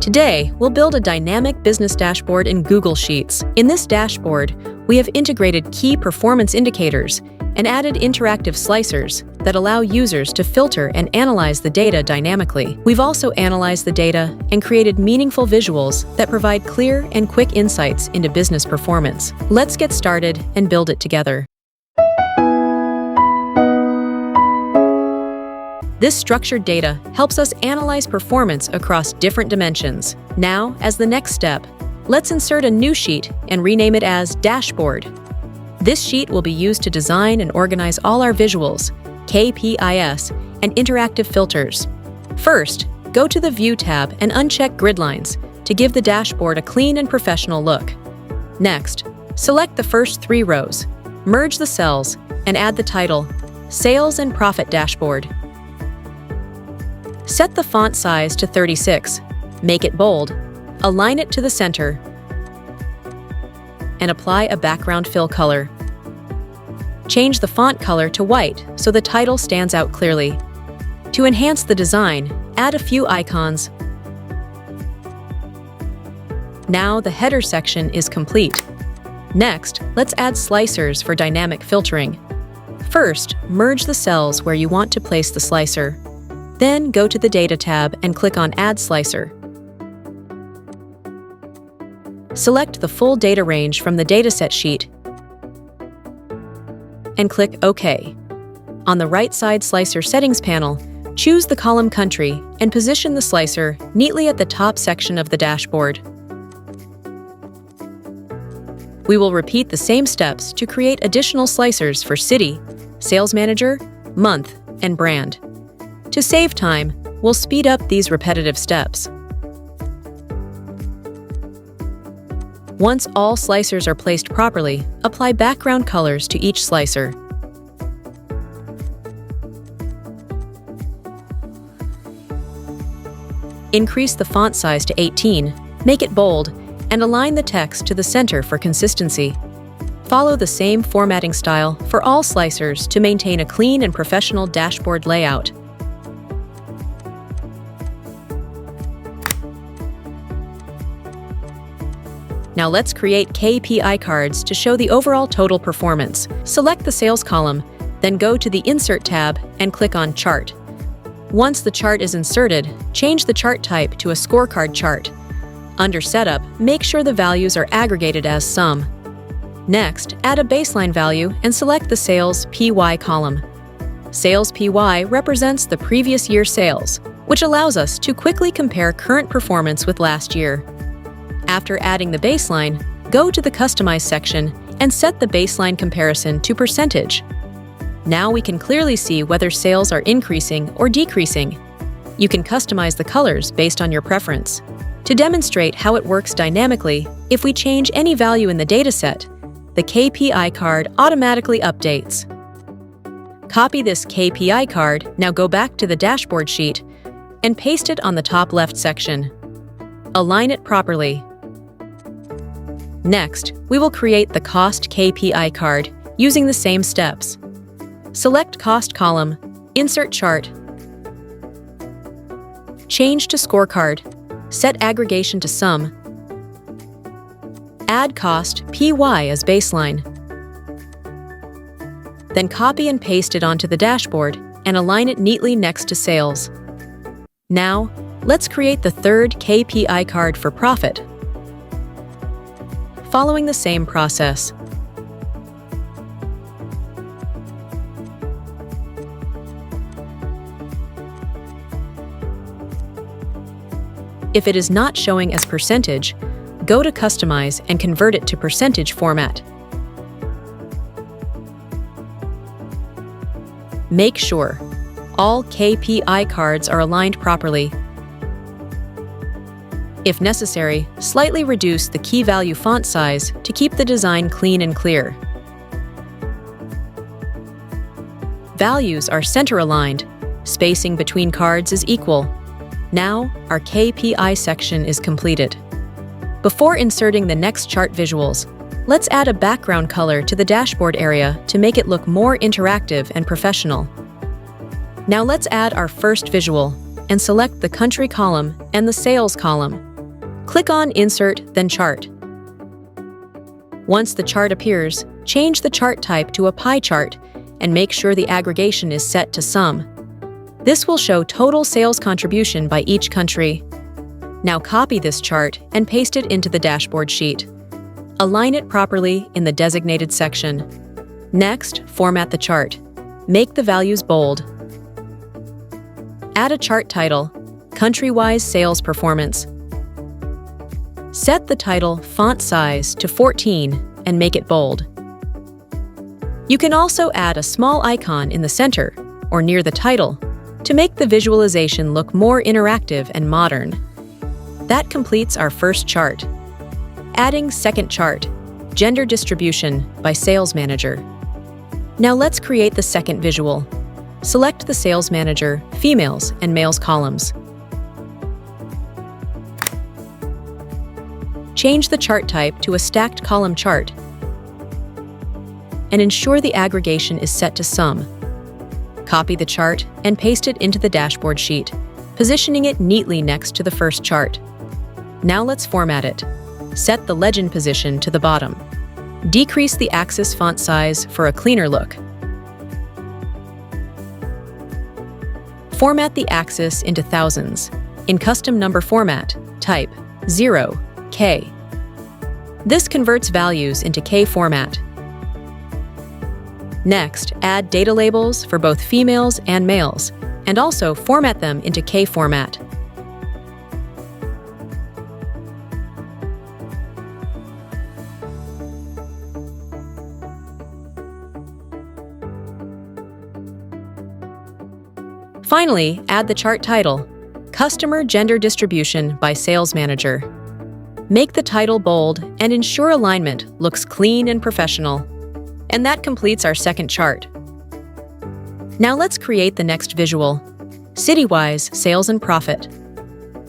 Today, we'll build a dynamic business dashboard in Google Sheets. In this dashboard, we have integrated key performance indicators and added interactive slicers that allow users to filter and analyze the data dynamically. We've also analyzed the data and created meaningful visuals that provide clear and quick insights into business performance. Let's get started and build it together. This structured data helps us analyze performance across different dimensions. Now, as the next step, let's insert a new sheet and rename it as Dashboard. This sheet will be used to design and organize all our visuals, KPIs, and interactive filters. First, go to the View tab and uncheck Grid Lines to give the dashboard a clean and professional look. Next, select the first 3 rows, merge the cells, and add the title, Sales and Profit Dashboard. Set the font size to 36, make it bold, align it to the center, and apply a background fill color. Change the font color to white so the title stands out clearly. To enhance the design, add a few icons. Now the header section is complete. Next, let's add slicers for dynamic filtering. First, merge the cells where you want to place the slicer. Then go to the Data tab and click on Add Slicer. Select the full data range from the dataset sheet and click OK. On the right side Slicer Settings panel, choose the column Country and position the slicer neatly at the top section of the dashboard. We will repeat the same steps to create additional slicers for City, Sales Manager, Month, and Brand. To save time, we'll speed up these repetitive steps. Once all slicers are placed properly, apply background colors to each slicer. Increase the font size to 18, make it bold, and align the text to the center for consistency. Follow the same formatting style for all slicers to maintain a clean and professional dashboard layout. Now let's create KPI cards to show the overall total performance. Select the Sales column, then go to the Insert tab and click on Chart. Once the chart is inserted, change the chart type to a scorecard chart. Under Setup, make sure the values are aggregated as sum. Next, add a baseline value and select the Sales PY column. Sales PY represents the previous year's sales, which allows us to quickly compare current performance with last year. After adding the baseline, go to the Customize section and set the baseline comparison to percentage. Now we can clearly see whether sales are increasing or decreasing. You can customize the colors based on your preference. To demonstrate how it works dynamically, if we change any value in the dataset, the KPI card automatically updates. Copy this KPI card, now go back to the dashboard sheet, and paste it on the top left section. Align it properly. Next, we will create the Cost KPI card using the same steps. Select Cost column, insert chart, change to scorecard, set aggregation to sum, add Cost PY as baseline. Then copy and paste it onto the dashboard and align it neatly next to sales. Now, let's create the third KPI card for profit. Following the same process. If it is not showing as percentage, go to Customize and convert it to percentage format. Make sure all KPI cards are aligned properly. If necessary, slightly reduce the key value font size to keep the design clean and clear. Values are center-aligned. Spacing between cards is equal. Now, our KPI section is completed. Before inserting the next chart visuals, let's add a background color to the dashboard area to make it look more interactive and professional. Now let's add our first visual and select the Country column and the Sales column. Click on Insert, then Chart. Once the chart appears, change the chart type to a pie chart and make sure the aggregation is set to sum. This will show total sales contribution by each country. Now copy this chart and paste it into the dashboard sheet. Align it properly in the designated section. Next, format the chart. Make the values bold. Add a chart title, Country-wise Sales Performance. Set the title font size to 14 and make it bold. You can also add a small icon in the center or near the title to make the visualization look more interactive and modern. That completes our first chart. Adding second chart, Gender Distribution by Sales Manager. Now let's create the second visual. Select the Sales Manager, Females and Males columns. Change the chart type to a stacked column chart and ensure the aggregation is set to sum. Copy the chart and paste it into the dashboard sheet, positioning it neatly next to the first chart. Now let's format it. Set the legend position to the bottom. Decrease the axis font size for a cleaner look. Format the axis into thousands. In custom number format, type 0K. This converts values into K format. Next, add data labels for both females and males, and also format them into K format. Finally, add the chart title, Customer Gender Distribution by Sales Manager. Make the title bold and ensure alignment looks clean and professional. And that completes our second chart. Now let's create the next visual, City-wise Sales and Profit.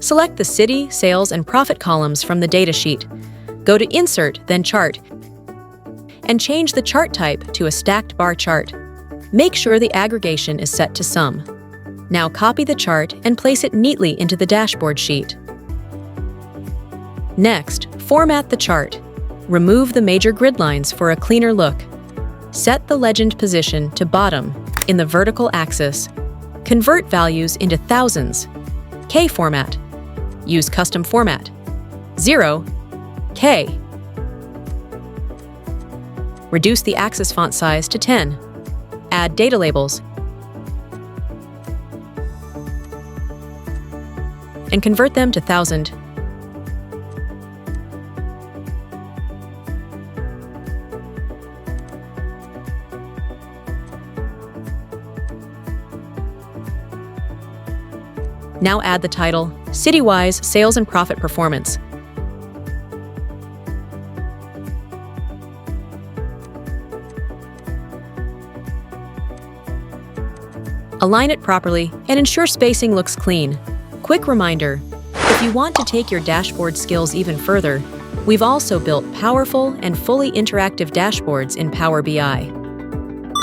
Select the City, Sales, and Profit columns from the datasheet. Go to Insert, then Chart, and change the chart type to a stacked bar chart. Make sure the aggregation is set to sum. Now copy the chart and place it neatly into the dashboard sheet. Next, format the chart. Remove the major grid lines for a cleaner look. Set the legend position to bottom in the vertical axis. Convert values into thousands. K format. Use custom format. 0K. Reduce the axis font size to 10. Add data labels. And convert them to 1000. Now add the title, City-wise Sales and Profit Performance. Align it properly and ensure spacing looks clean. Quick reminder, if you want to take your dashboard skills even further, we've also built powerful and fully interactive dashboards in Power BI.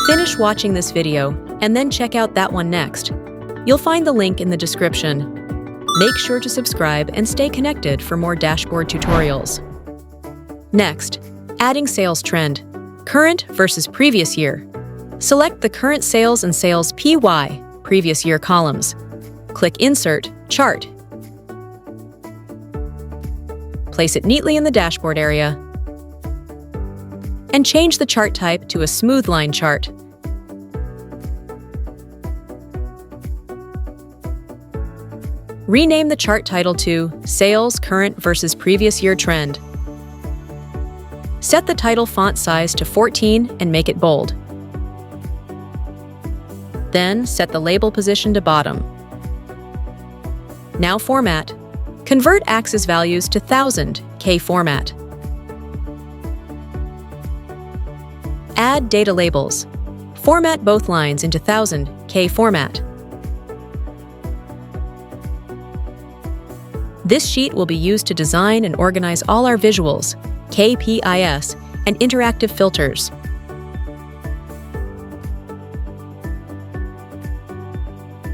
Finish watching this video and then check out that one next. You'll find the link in the description. Make sure to subscribe and stay connected for more dashboard tutorials. Next, adding sales trend, current versus previous year. Select the current sales and sales PY, previous year columns. Click Insert, Chart. Place it neatly in the dashboard area. And change the chart type to a smooth line chart. Rename the chart title to Sales Current versus Previous Year Trend. Set the title font size to 14 and make it bold. Then set the label position to bottom. Now format. Convert axis values to 1000 K format. Add data labels. Format both lines into 1000 K format. This sheet will be used to design and organize all our visuals, KPIs, and interactive filters.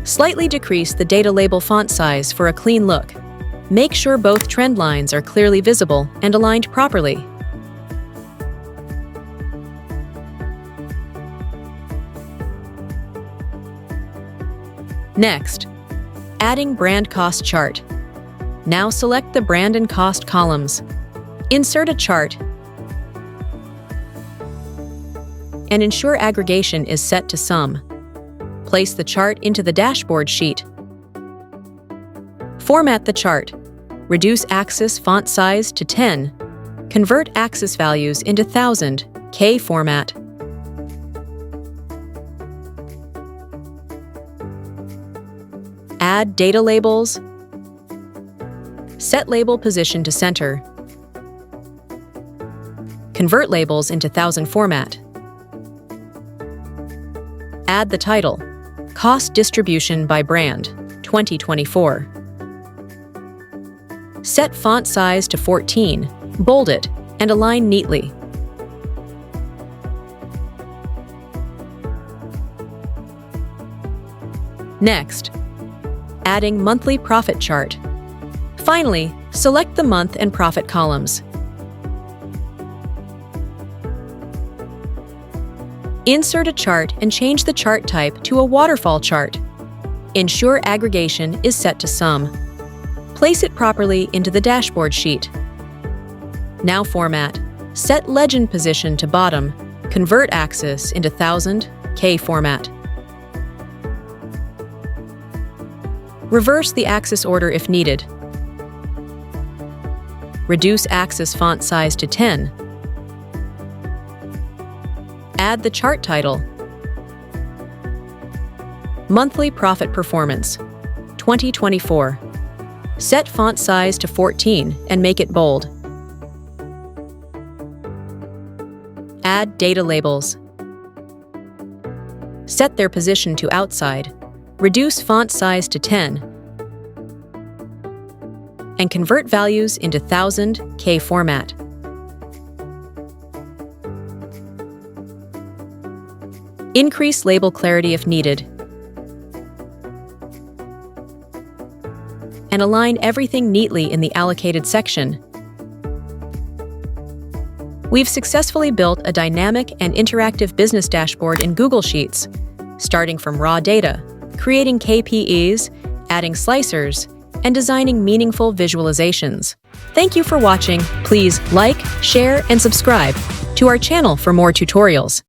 Slightly decrease the data label font size for a clean look. Make sure both trend lines are clearly visible and aligned properly. Next, adding brand cost chart. Now select the brand and cost columns. Insert a chart and ensure aggregation is set to sum. Place the chart into the dashboard sheet. Format the chart. Reduce axis font size to 10. Convert axis values into 1000 K format. Add data labels. Set label position to center. Convert labels into 1000 format. Add the title, Cost Distribution by Brand, 2024. Set font size to 14, bold it, and align neatly. Next, adding monthly profit chart. Finally, select the month and profit columns. Insert a chart and change the chart type to a waterfall chart. Ensure aggregation is set to sum. Place it properly into the dashboard sheet. Now format. Set legend position to bottom. Convert axis into 1000 K format. Reverse the axis order if needed. Reduce axis font size to 10. Add the chart title, Monthly Profit Performance, 2024. Set font size to 14 and make it bold. Add data labels. Set their position to outside. Reduce font size to 10. And convert values into 1000 K format. Increase label clarity if needed. And align everything neatly in the allocated section. We've successfully built a dynamic and interactive business dashboard in Google Sheets, starting from raw data, creating KPIs, adding slicers, and designing meaningful visualizations. Thank you for watching. Please like, share, and subscribe to our channel for more tutorials.